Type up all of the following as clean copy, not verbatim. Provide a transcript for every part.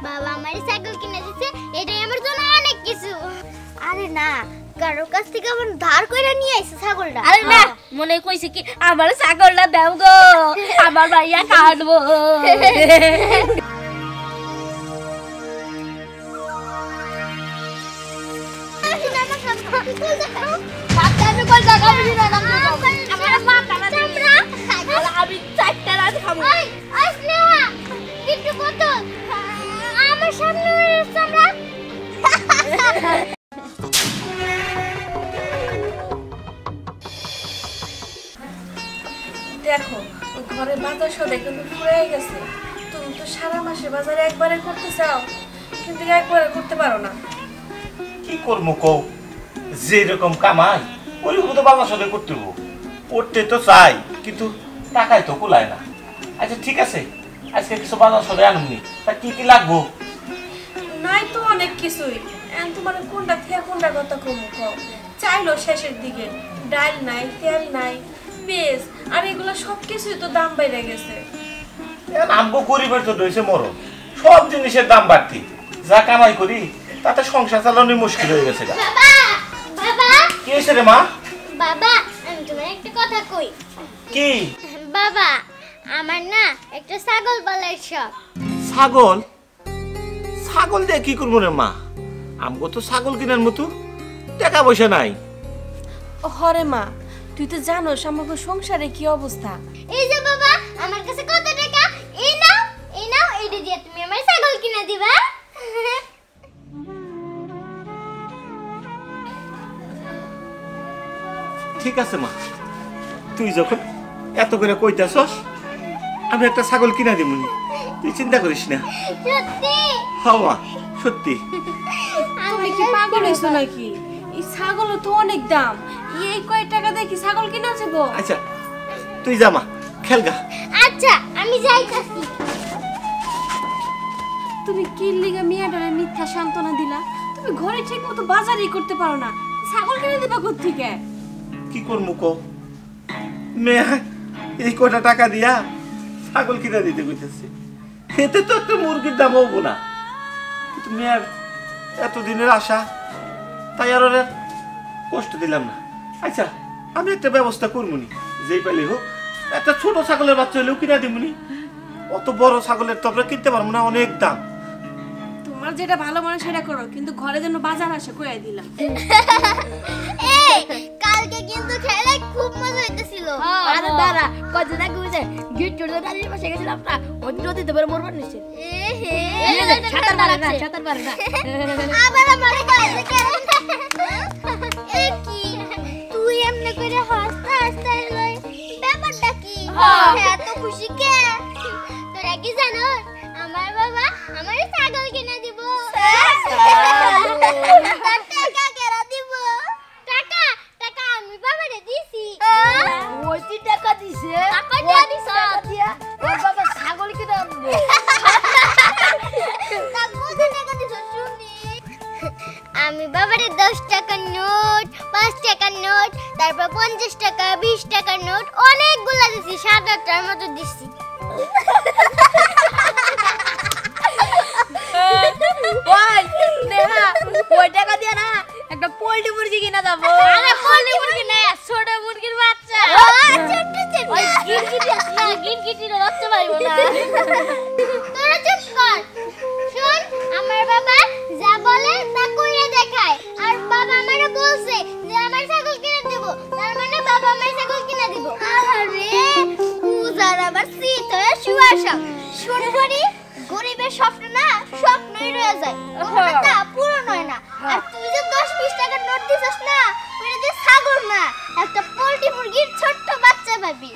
বাবা আমারে সাইকেল কিনে দিয়েছে, এটাই আমার জন্য অনেক কিছু। আরে না, কারো কাছ থেকে আমার ধার কইরা নিয়ে আইছে ছাগলটা। আরে না, মনে কইছে কি আমার ছাগলটা দাও গো, আমার ভাইয়া কাটবো। আমি 4টা রাত খাবো। আমার সামনে দেখো ঘরে বাজার সদাই কিন্তু ফুরাই গেছে। তুমি তো সারা মাসে বাজারে একবারে করতে চাও, কিন্তু একবারে করতে পারো না। কি করবো কও, যেরকম কামাই ওইরকম তো বাজার সদাই করতে করতে তো চাই, কিন্তু টাকায় তো কুলায় না। আচ্ছা ঠিক আছে, আজকে কিছু বাজার সদাই আনুনি, তা কি কি লাগবো? নাই তো অনেক কিছুই, তোমার কোনটা থেকে কোনটা কথা কমু কও। চাইলো শেষের দিকে ডাল নাই, তেল নাই, পেঁয়াজ, আর এগুলো সবকিছুই তো দাম বেড়ে গেছে। আমগো গরিবের তো রয়েছে মরণ, সব জিনিসের দাম বাড়তি, যা কামাই করি তাতে সংসার চালানো মুশকিল হয়ে গেছে। বাবা বাবা কি হয়েছে রে মা? বাবা আমি তোমার একটা কথা কই। কি? বাবা আমার না একটা ছাগল পালার শখ। ছাগল? ছাগল দিয়ে কি করবো রে মা? আমগো তো ছাগল কেনার মতো টাকা পয়সা নাই। হরে মা, তুই তো জানোস আমাকে সংসারে কি অবস্থা। এই যে বাবা আমার কাছে কত টাকা, এই নাও এটা দিয়ে তুমি আমার ছাগল কিনে দিবা। ঠিক আছে মা, তুই যখন এত করে কইতাছস আমি একটা ছাগল কিনা দিমুনি, তুই চিন্তা করিস না। সত্যি? হওয়া সত্যি। তুমি কি পাগল হইছো নাকি? এই ছাগলও তো অনেক দাম, এই কয় টাকা দিয়ে কি ছাগল কিনা যাবো? আচ্ছা তুই যা মা, খেলগা। আচ্ছা আমি যাইতাছি। তুমি কি লিগা মিয়াটারে মিথ্যা সান্ত্বনা দিলা? তুমি ঘরে ঠিক মতো বাজারই করতে পারো না, ছাগল কিনে দিবা কোত্থেকে? কি করবো কো, মেয়ে এই কটা টাকা দিয়া ছাগল কিনা দিতে কইতেছে, এতে তো একটা মুরগির দাম হবো না। কিন্তু মেয়ের এতদিনের আশা, তাই আর ওর কষ্ট দিলাম না। আচ্ছা আমি একটা ব্যবস্থা করবনি, যেই পেলে হোক একটা ছোট ছাগলের বাচ্চা হলেও কিনা দিবনি। অত বড় ছাগলের তো আমরা কিনতে পারবো না, অনেক দাম। তোমার যেটা ভালো মনে সেটা করো, কিন্তু ঘরে যেন বাজার আসে কইয়া দিলাম। এই কালকে কিন্তু খেলায় খুব মজা হইতেছিল। আরে দাঁড়া, কদিন আগে বুঝে গিট চড়ে দাঁড়িয়ে বসে গেছিলাম না, ওই নদীতে বেরো মরবার নিচ্ছে। সাঁতার পারে না, সাঁতার পারে না। আবার আমার কাছে কেন? এ কি তুই এমনি করে হাসতে হাসতে লই, ব্যাপারটা কি? এত খুশি কে? তোরা কি জানোস আমার বাবা আমার ছাগল কিনে দিব। টাকা কেরা দিব? টাকা টাকা আমি বাবারে দিছি। ওই টাকা দিছে, টাকা দিয়া দিছ? ওর বাবা ছাগল কিনে আনবো। আমি বাবারে 10 টাকার নোট, 5 টাকার নোট, তারপর 50 টাকা, 20 টাকার নোট অনেকগুলা দিছি, 7-8টার মতো দিছি। ওই নেহা, ওই টাকা দিয়ে না একটা পোল্ট্রি মুরগি কিনা যাবো। আরে পোল্ট্রি মুরগি না, ছোট মুরগির বাচ্চা। ছোট ছোট। ওই গিরগিটির বাচ্চা পাইবো না। তোরা চুপ কর। শুন, আমার বাবা যা বলে তা কইরা দেখায়। আর বাবা আমারে বলছে যে আমার ছাগল কিনে দেব, তার মানে বাবা আমার ছাগল কিনে দিব। আরে পূজার আবার শীত হয়ে শুয়ার সব। শুন করি গরিবের স্বপ্ন না স্বপ্নই রয়ে যায়, ওটা পূরণ হয় না। আর তুই যে 10-20 টাকার নোট দিছস না, ওটা দিয়ে ছাগল না একটা পোল্ট্রি মুরগির ছোট্ট বাচ্চা পাবি।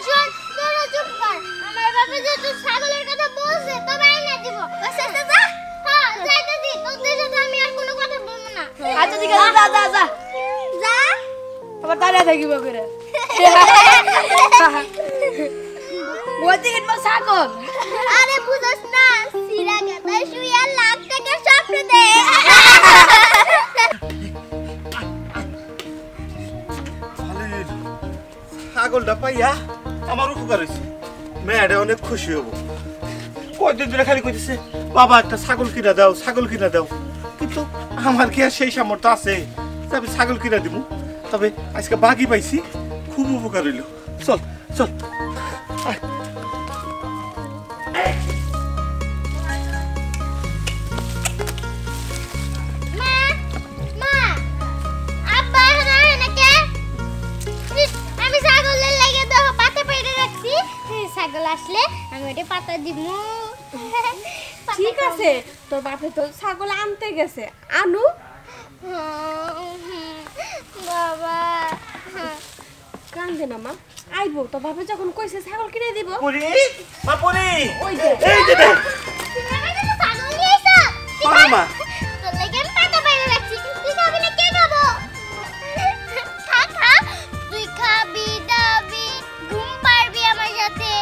শুন, তোরা চুপ কর। আমার বাবা যেহেতু ছাগলের কথা বলছে তবে আইনা দিব। আচ্ছা যা। হ্যাঁ যাইতাছি, তোদের সাথে আমি আর কোনো কথা বলবো না। আচ্ছা ঠিক আছে, যা যা যা। যা। আবার দাঁড়িয়ে থাকিব করে। ওই দিকে ছাগল। আরে বুঝছ না, সিরা গাদায় শুইয়া লাখ টাকার স্বপ্ন দে। ছাগলটা পাইয়া আমার উপকার হয়েছে, মেয়েটা অনেক খুশি হবো। কয়দিন ধরে খালি কইতেছে বাবা একটা ছাগল কিনা দাও, ছাগল কিনা দাও। কিন্তু আমার কি আর সেই সামর্থ্য আছে যে আমি ছাগল কিনা দিব? তবে আজকে বাঘই পাইছি, খুব উপকার হইল। চল চল। আয়। মা মা আব্বা এখন আয় না কে? ইস, আমি ছাগলের লাগে তো পাতা পেড়ে রাখছি, ছাগল আসলে আমি ওটা পাতা দিব। ঠিক আছে, তোর বাপে তো ছাগল আনতে গেছে, আনু। বাবা কান্দে না মা, আইবো। তোর বাপে যখন কইছে ছাগল কিনে দিব। পরি, মা পরি, ওই যে এই যে দেখ। ছাগল নিয়ে আইছো? পারো মা। তোর লাগে আমি পাতা পেড়ে রাখছি, তুই খাবি না? কে খাবো? খা খা, তুই খাবি দাবি, ঘুম পারবি আমার সাথে।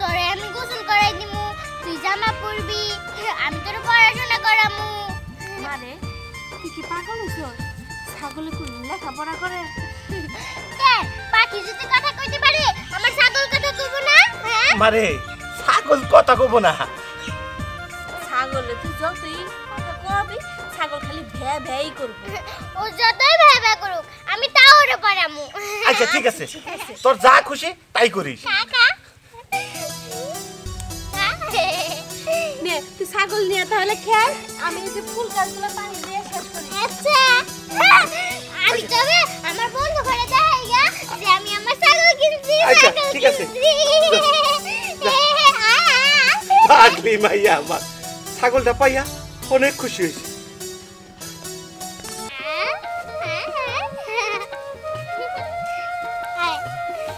তোরে আমি গোসল করাই দিমু, তুই জামা পরবি, আমি তোর পড়াশোনা করামু। মানে তুই কি পাগল হইছো? ছাগলে কোন লেখাপড়া করে? কেন পাখি যদি কথা কইতে পারে আমার ছাগল কথা কইবো না? হ্যাঁ মারে ছাগল কথা কব না। ছাগলে তুই যতই কথা কবি, ছাগল খালি ভ্যা ভ্যাই করবো। ও যতই ভাইবা করুক আমি তাও ওরে পড়ামু। আচ্ছা ঠিক আছে, তোর যা খুশি তাই করিস। কাকা নে তুই ছাগল নিয়ে তাহলে খেল, আমি এই যে ফুল গাছগুলো পানি দিয়ে শেষ করি। আচ্ছা আমি তবে আমার বন্ধু ঘরে দেখাই গা যে আমি আমার ছাগল কিনছি। আচ্ছা, ছাগল ঠিক আছে। কিনছি। পাগলি মাইয়া আমার, ছাগলটা পাইয়া অনেক খুশি হয়েছে।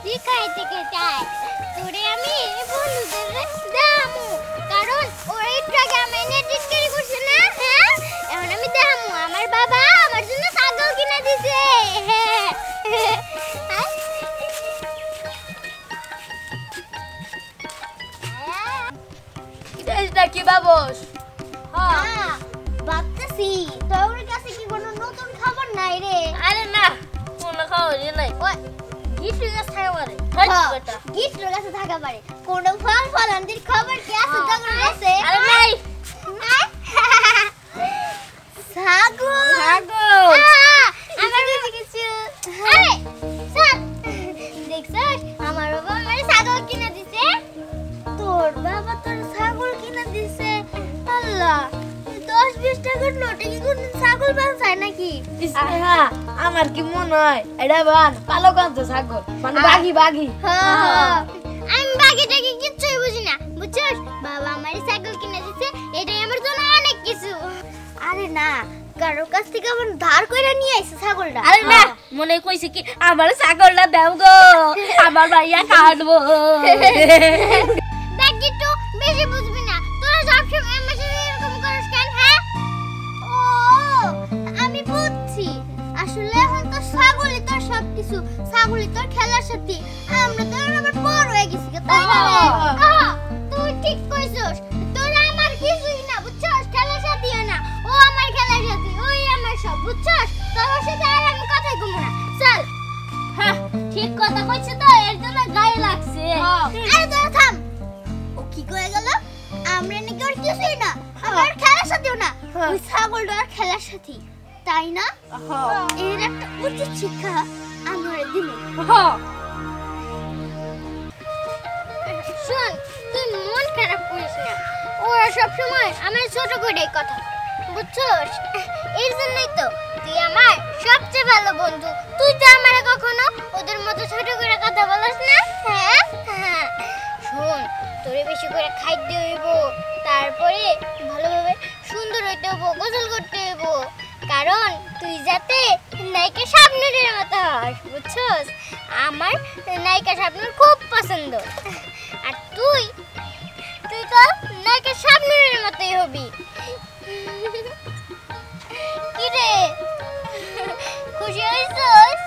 তুই খাইতে চাই তোরে আমি বন্ধুদের দামু, কারণ ওরা একটু আগে আমি ডিসকারি করছে না। হ্যাঁ এখন আমি দামু আমার বাবা আমার জন্য ছাগল কিনে দিছে। কি বাবস? ভাবতেছি তোর কাছে কি কোনো নতুন খবর নাই রে? আরে না, কোনো খবরই নাই। ওই গিফট গাছ থাকা পারে। গিফটের কাছে থাকা পারে, কোনো ফল ফলান্তির খবর কি আছে তোর কাছে? আরে নাই। ছাগল ছাগল। আমার কাছে কিছু। আরে স্যার দেখছস আমার বাবা আমার ছাগল কিনে দিছে। তোর বাবা তোর ছাগল কিনে দিছে? আল্লাহ 10-20 টাকার নোটে কি কোন ছাগল বাঁচায় নাকি? আহা, আমার কি মনে হয় এটা বান পালকান্ত ছাগল, মানে বাঘি বাঘি। আমি বাকিটাকে কিচ্ছুই বুঝি না, বুঝছস? বাবা আমার ছাগল কিনে দিছে, এটাই আমার জন্য অনেক কিছু। আরে না, কারোর কাছ থেকে আমার ধার কইরা নিয়ে আইছে ছাগলটা। আরে না, মনে কইছে কি আমার ছাগলটা দাও গো, আমার ভাইয়া কাটবো। দেখ একটু বেশি বুঝবি না, তোরা সবসময় আমার সাথে এরকম করিস কেন? হ্যাঁ ও আমি বুঝছি, আসলে এখন তো ছাগলই তোর সবকিছু, ছাগলই তোর খেলার সাথী। আমরা তো এখন আবার বড় হয়ে গেছি, তাই না রে? তুই ঠিক কইছস, তোরা আমার কিছুই না, বুঝছস? খেলার সাথীও না, ও আমার খেলার সাথী, ওই আমার সব, বুঝছস? তোর সাথে আর আমি কথাই কমু না, চল। হ্যাঁ, ঠিক কথা কইছে তো, এর জন্য গায়ে লাগছে। আরে তোরা থাম, ও কি কয়ে গেল? আমরা নাকি ওর কিছুই না, আমার খেলার সাথীও না, ওই ছাগলটা আর খেলার সাথী, তাই না? এর একটা উচিত শিক্ষা আমরা দিব। শোন, তুই মন খারাপ করিস না, ওরা সবসময় আমার ছোট করে কথা, বুঝছস? এর জন্যই তো তুই আমার সবচেয়ে ভালো বন্ধু। তুই তো আমারে কখনো ওদের মতো ছোট করে কথা বলিস না। হ্যাঁ শোন, তোরে বেশি করে খাইতে হইব, তারপরে ভালোভাবে সুন্দর হইতে হইব, গোসল করতে হইব, কারণ তুই যাতে নায়িকা শাবনূরের মতো হস, বুঝছস? আমার নায়িকা শাবনূর খুব পছন্দ, আর তুই তো নায়িকা শাবনূরের মতোই হবি। কি রে, খুশি হইছস?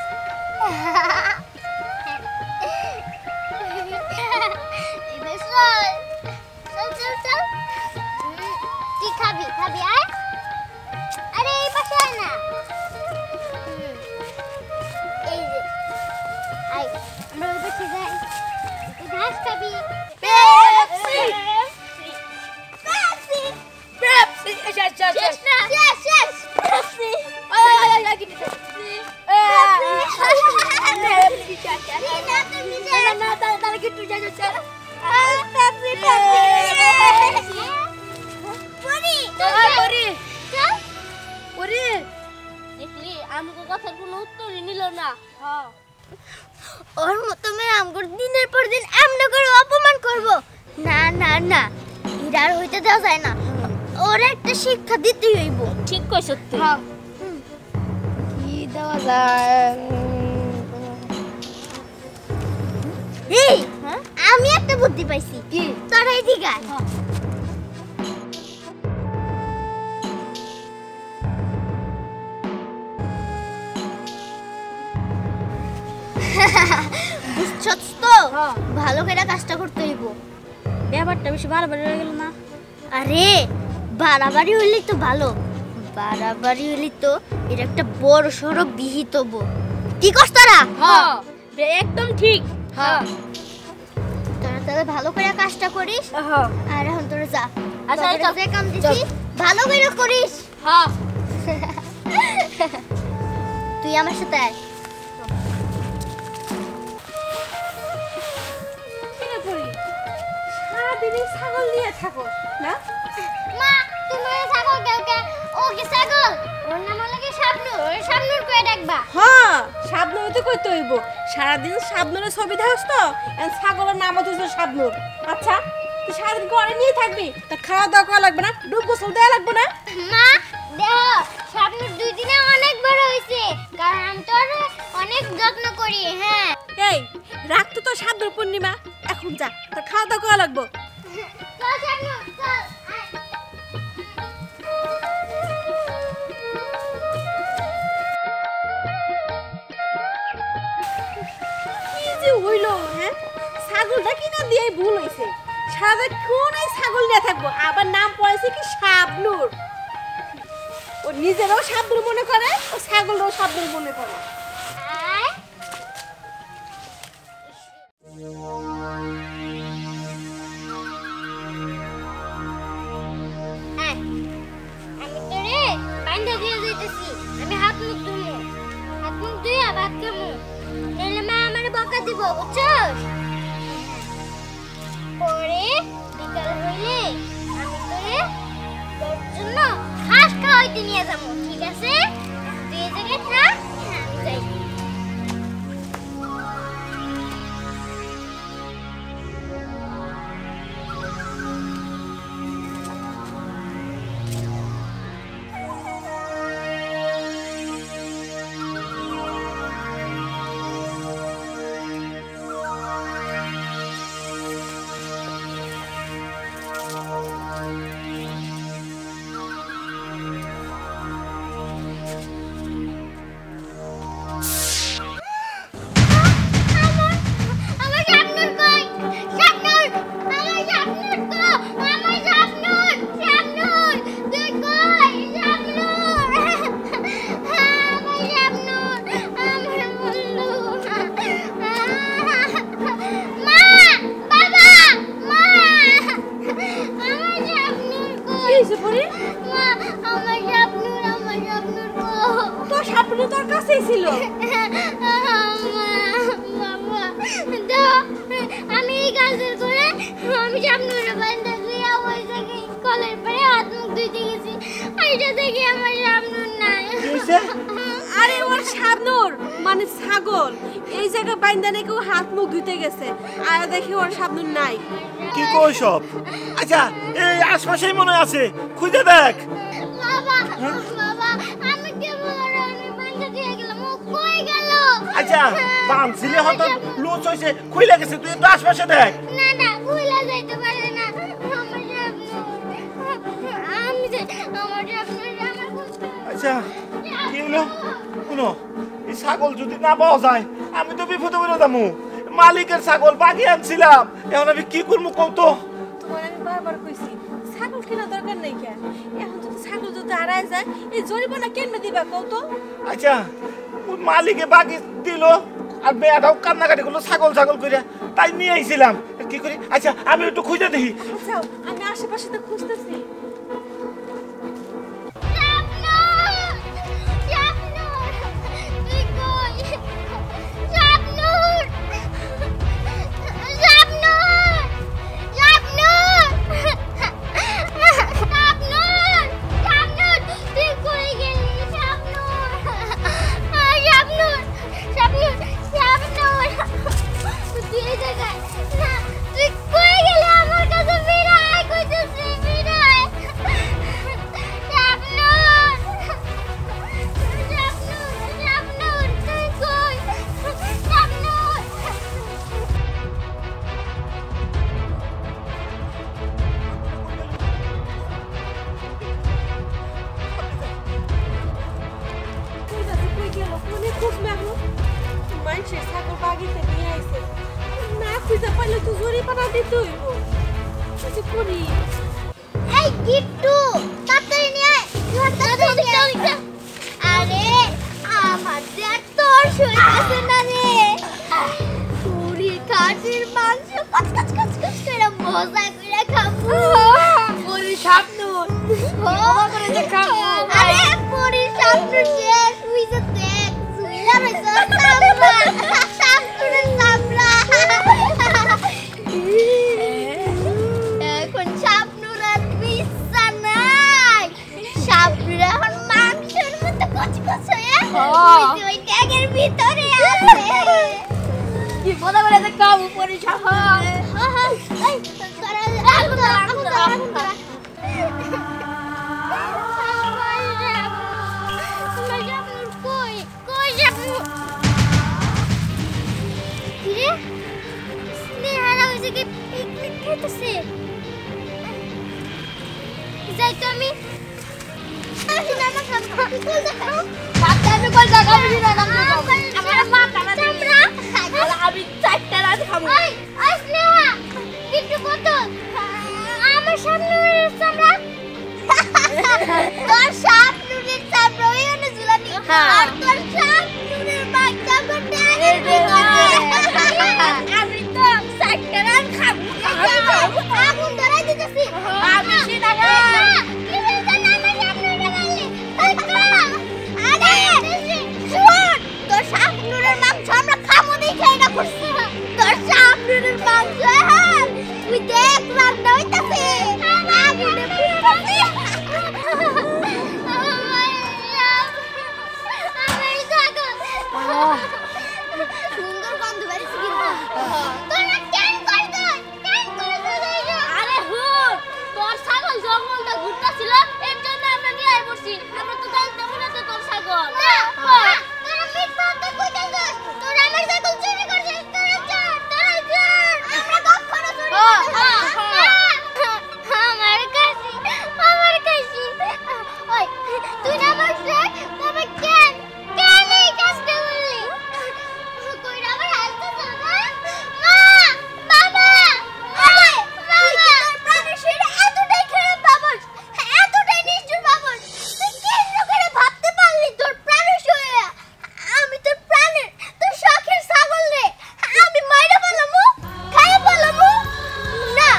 এবার চল। কি খাবি আয়। আরে এই পাশে আয় না। এই যে আয়, আমরা ওই পাশে যাই। ঘাস খাবি? উত্তরই নিল না। ওর মতো মেয়ে আমগর দিনের পর দিন এমন করে অপমান করব না না না এটা আর হইতে দেওয়া যায় না ওর একটা শিক্ষা দিতেই হইব ঠিক কইছ তুই। কি দেওয়া যায় এই আমি একটা বুদ্ধি পাইছি কি? তোরা এদিকে আয়। বুঝছস তো হ্যাঁ। ভালো করে কাজটা করতে হইব ব্যাপারটা বেশি বাড়াবাড়ি হয়ে গেল না? আরে বাড়াবাড়ি হইলেই তো ভালো বাড়াবাড়ি হইলেই তো এর একটা বড় সড়ো বিহিত হব কি করছ তোরা হ্যাঁ একদম ঠিক। হ্যাঁ তোরা তাহলে ভালো করে কাজটা করিস হ্যাঁ আর এখন তোরা যা আচ্ছা, তোদের চল। যে কাম দিছি ভালো করে করিস হ্যাঁ তুই আমার সাথে আয় সারাদিনই ছাগল নিয়ে থাকো না? মা তুমি ওই ছাগল কে ও কি ছাগল ওর নাম হলো কি শাবনূর ওই শাবনূর কই ডাকবা হ্যাঁ শাবনূর তো কইতে হইব সারাদিন শাবনূরের ছবি দেখাস তো এখন ছাগলের নামও তো শাবনূর। আচ্ছা তুই সারাদিন ঘরে নিয়ে থাকবি তা খাওয়া দাওয়া করা লাগবে না ডুব গোসল দেওয়া লাগবে না? মা দেখো শাবনূর 2 দিনে অনেক বড় হইছে কারণ আমি তোর অনেক যত্ন করি হ্যাঁ এই রাত তো শাবনূর পূর্ণিমা এখন যা তোর খাওয়া দাওয়া করা লাগবে। চল শাবনূর চল আয়। কি যে হইলো হ্যাঁ ছাগলটা কিনা দিয়ে ভুল হইছে সারাক্ষণ এই ছাগল নিয়ে থাকবো আবার নাম পড়েছে কি শাবনূর ও নিজেরও শাবনূর মনে করে ও ছাগলও শাবনূর মনে করে। আয় আয়। আমি তোরে বান্ধা দিয়ে যাইতেছি আমি হাত মুখ ধুমু হাত মুখ ধুইয়া ভাত খামু নইলে মা আমারে বকা দিব বুঝছস পরে বিকাল হইলে আমি তোরে তোর জন্য ঘাস খাওয়াইতে নিয়ে যাবো ঠিক আছে তুই এই জায়গায় থাক আমি যাই আমার শাবনূর কই শাবনূর আমার শাবনূর তো আমার শাবনূর শাবনূর তুই কই শাবনূর আমার শাবনূর আমার বল্লু মা বাবা মা আমার শাবনূর কি কই হয়েছে পরি মা আমার শাবনূর কই তোর শাবনূর তোর কাছেই ছিল আমি এই কাজের করে আমি শাবনূরে বান্ধা দিয়া ওই জায়গায় কলের পরে হাত মুখ ধুইতে গেছি এইটা দেখি আমার শাবনূর নাই আরে ওর শাবনূর মানে ছাগল এই জায়গায় বাইন্দা নাকি ও হাত মুখ ধুতে গেছে আর দেখি ওর শাবনূর নাই। কি কই সব? আচ্ছা এই আশপাশেই মনে আছে খুঁজে দেখ। বাবা বাবা আমি কেবল আমি বান্ধা দিয়ে গেলাম ও কই গেল আচ্ছা বানছিলে হয়তো লুচ হইছে খুইলা গেছে তুই একটু আশপাশে দেখ। না না ভুলা যাইতে পারে না আমার শাবনূর আমি যে আমার শাবনূর আমার খুঁজতে হবে। আচ্ছা কি হলো শুনো এই ছাগল যদি না পাওয়া যায় আমি তো বিপদে পড়ে যাবো মালিকের ছাগল বাগি আনছিলাম এখন আমি কি করবো কও তো? তোমার আমি বারবার কইছি ছাগল কেনা দরকার নেই কেন এখন যদি ছাগল যদি হারায় যায় এই জরিমানা কেন দিবা কও তো? আচ্ছা ওই মালিকে বাগি দিল আর মেয়েটাও কান্নাকাটি করলো ছাগল ছাগল করে তাই নিয়ে আইছিলাম কি করি আচ্ছা আমি একটু খুঁজে দেখি। আচ্ছা আমি আশেপাশে তো খুঁজতেছি। শাবনূর দিতে হইব কিছু করি এই গিট্টু তাড়াতাড়ি নিয়ে আয় তাড়াতাড়ি নিয়ে আরে আমার যে আর তোর সইতেছে না রে পুরি খাসির মাংস কচ কচ কচ কচ করে মজা করে খাবো পুরি স্বপ্ন মজা করে যে খাবো আরে পুরি স্বপ্ন শেষ হইছে দেখ সুইলা রইছে সামলা সামনে সামলা এখন স্বপ্নর আর পিচ্ছা নাই স্বপ্নর এখন মাংসের মতো কচ কচ হয়ে ওই ট্যাগের ভিতরে আছে কি মজা করে যে খাবো পুরি স্বপ্ন এই তোরা আগুন ধরা আমি 4টা রাত খাবো আমার সামনে চামড়া তোর সামনের চামড়া ওই না ঝুলানি আর তোর সামনের বাচ্চা করতে আমি তো 4টা রাত খাবো আগুন ধরাই দিতেছি আমি সিধা কি হইছে না আমার সামনে গালে আরে শুন তোর সামনের মাংস আমরা খামো দেখে এটা করছি তোর সামনের মাংস হ্যাঁ তুই দেখ রান্না হইতাছে আগুনে পুড়তাছে সুন্দর গন্ধ বেরিয়েছে কিন্তু তোরা কেন করছিস আরে হুট তোর ছাগল জঙ্গলটা ঘুরতাছিল এর জন্য আমরা নিয়ে আই পড়ছি আমরা তো জানতাম না তো তোর ছাগল তোরা মিথ্যা কথা কইতাছিস তোরা আমার ছাগল চুরি করছিস তোরা চোর আমরা কখনো চুরি আমার কাছে ওই তুই না বলছিস তবে কেন এই কাজটা করলি কইরা আমার হালতে বাবা বাবা ওই বাবা তোর প্রাণের শরীরে এতটাই খারাপ বাবস এতটাই নিষ্ঠুর বাবস তুই কেন করে ভাবতে পারলি তোর প্রাণের শরীরে আমি তোর প্রাণের তোর শখের ছাগল রে আমি মাইরা বলমু খাইয়া বলমু না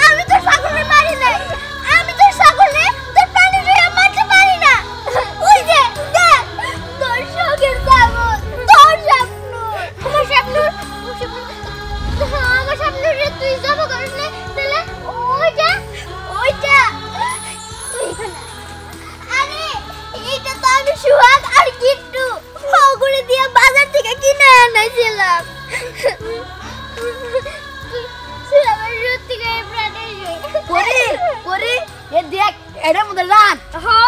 আমি তোর ছাগলের মারি নাই আমি তোর ছাগলে তোর প্রাণের শরীরে মারতে পারি না ওই যে দেখ তোর শখের ছাগল তোর স্বপ্ন আমার স্বপ্ন রে তুই জব করিস না তাহলে ওইটা তুই এখানে আরে এইটা তো আমি সুহাগ আর গিট্টু ওগুলো দিয়ে বাজার থেকে কিনে আনাইছিলাম তুই আমার সত্যি করে প্রাণের পরে এ দেখ এর মধ্যে লাগ হ্যাঁ